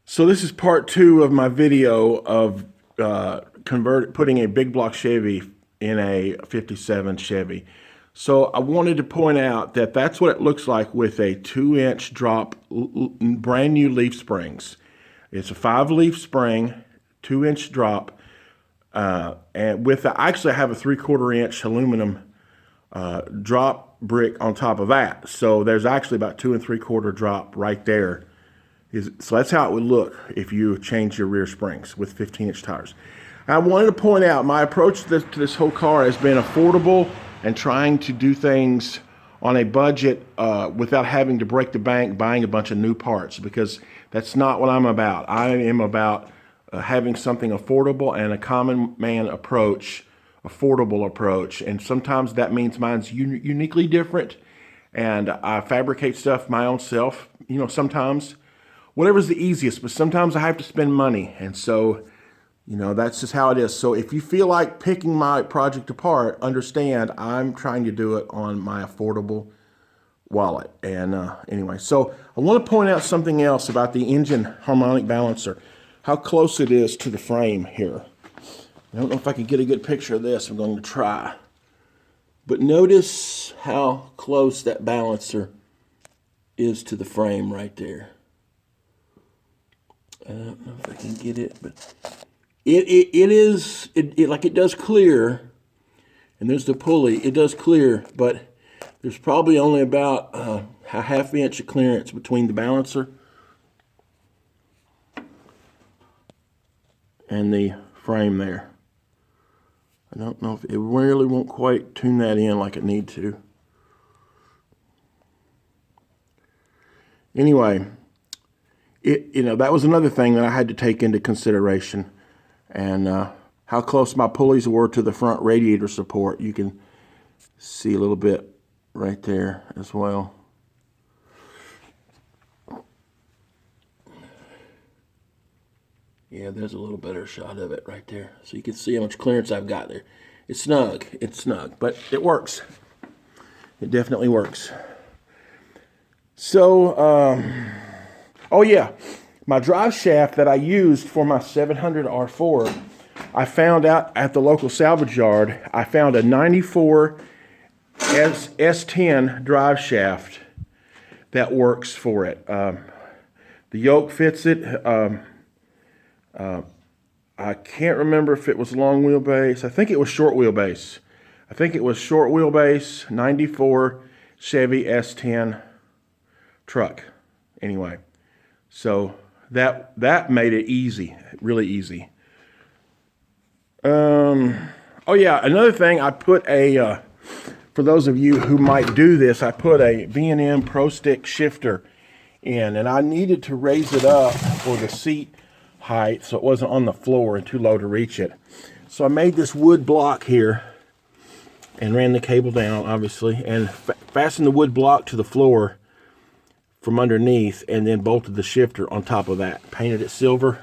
So this is part 2 of my video of putting a big block Chevy in a 57 Chevy. So I wanted to point out that that's what it looks like with a 2-inch drop brand new leaf springs. It's a 5-leaf spring, 2-inch drop, and with actually I have a 3/4 inch aluminum drop brick on top of that. So there's actually about 2 3/4 drop right there. So that's how it would look if you change your rear springs with 15-inch tires. I wanted to point out my approach to this whole car has been affordable and trying to do things on a budget without having to break the bank buying a bunch of new parts, because that's not what I'm about. I am about having something affordable and a common man approach, affordable approach. And sometimes that means mine's uniquely different, and I fabricate stuff my own self, sometimes. Whatever's the easiest, but sometimes I have to spend money. And so, that's just how it is. So if you feel like picking my project apart, understand I'm trying to do it on my affordable wallet. And anyway, so I want to point out something else about the engine harmonic balancer, how close it is to the frame here. I don't know if I can get a good picture of this. I'm going to try. But notice how close that balancer is to the frame right there. I don't know if I can get it, but it does clear, and there's the pulley. It does clear, but there's probably only about a ½ inch of clearance between the balancer and the frame there. I don't know if it really won't quite tune that in like it need to. Anyway, that was another thing that I had to take into consideration, and how close my pulleys were to the front radiator support. You can see a little bit right there as well. Yeah, there's a little better shot of it right there. So you can see how much clearance I've got there. It's snug, but it works. It definitely works. So, oh yeah, my drive shaft that I used for my 700 R4, I found out at the local salvage yard, I found a 94 S10 drive shaft that works for it. The yoke fits it. I can't remember if it was long wheelbase. I think it was short wheelbase. 94 Chevy S10 truck. Anyway, so that made it easy, really easy. Oh yeah, another thing, I put for those of you who might do this, I put a V&M prostick shifter in, and I needed to raise it up for the seat height so it wasn't on the floor and too low to reach it. So I made this wood block here and ran the cable down, obviously, and fastened the wood block to the floor from underneath, and then bolted the shifter on top of that. Painted it silver.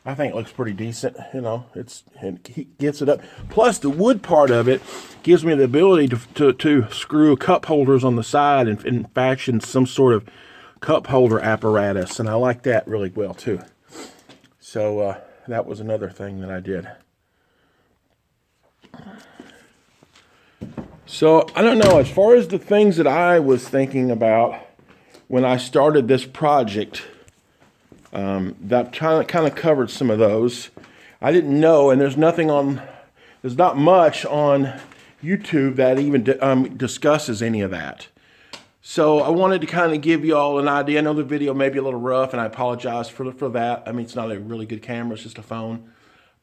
I think it looks pretty decent. It gets it up. Plus, the wood part of it gives me the ability to screw cup holders on the side and fashion some sort of cup holder apparatus, and I like that really well too. So that was another thing that I did. So I don't know, as far as the things that I was thinking about when I started this project, that kind of covered some of those. I didn't know, and there's not much on YouTube that even discusses any of that. So I wanted to kind of give you all an idea. I know the video may be a little rough, and I apologize for that. I mean, it's not a really good camera, it's just a phone.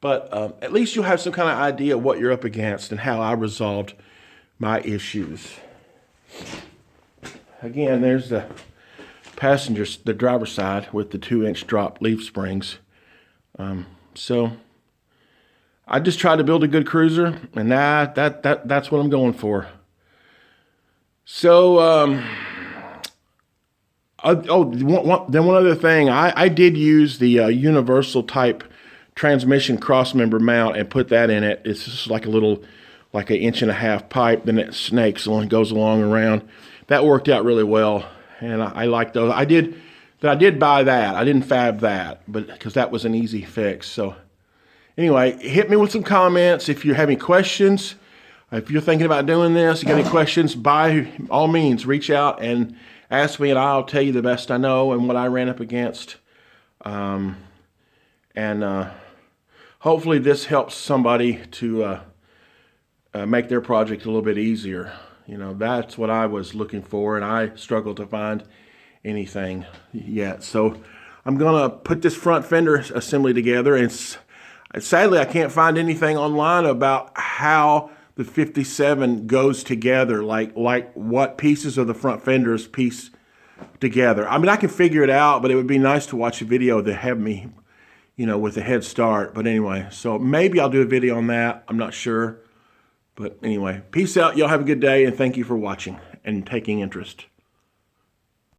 But at least you'll have some kind of idea of what you're up against and how I resolved my issues. Again, there's the the driver's side with the 2-inch drop leaf springs. So I just tried to build a good cruiser, and that's what I'm going for. So, then one other thing, I did use the universal type transmission crossmember mount and put that in it. It's just like an 1.5-inch pipe, then it snakes and goes along around. That worked out really well, and I like those. I did But I did buy that. I didn't fab that, but because that was an easy fix. So anyway, hit me with some comments if you have any questions. If you're thinking about doing this, you got any questions, by all means, reach out and ask me, and I'll tell you the best I know and what I ran up against. Hopefully this helps somebody to make their project a little bit easier. You know, that's what I was looking for, and I struggled to find anything yet. So I'm gonna put this front fender assembly together, and sadly I can't find anything online about how the 57 goes together, like what pieces of the front fenders piece together. I mean, I can figure it out, but it would be nice to watch a video that have me, you know, with a head start. But anyway, so maybe I'll do a video on that. I'm not sure. But anyway, peace out. Y'all have a good day, and thank you for watching and taking interest.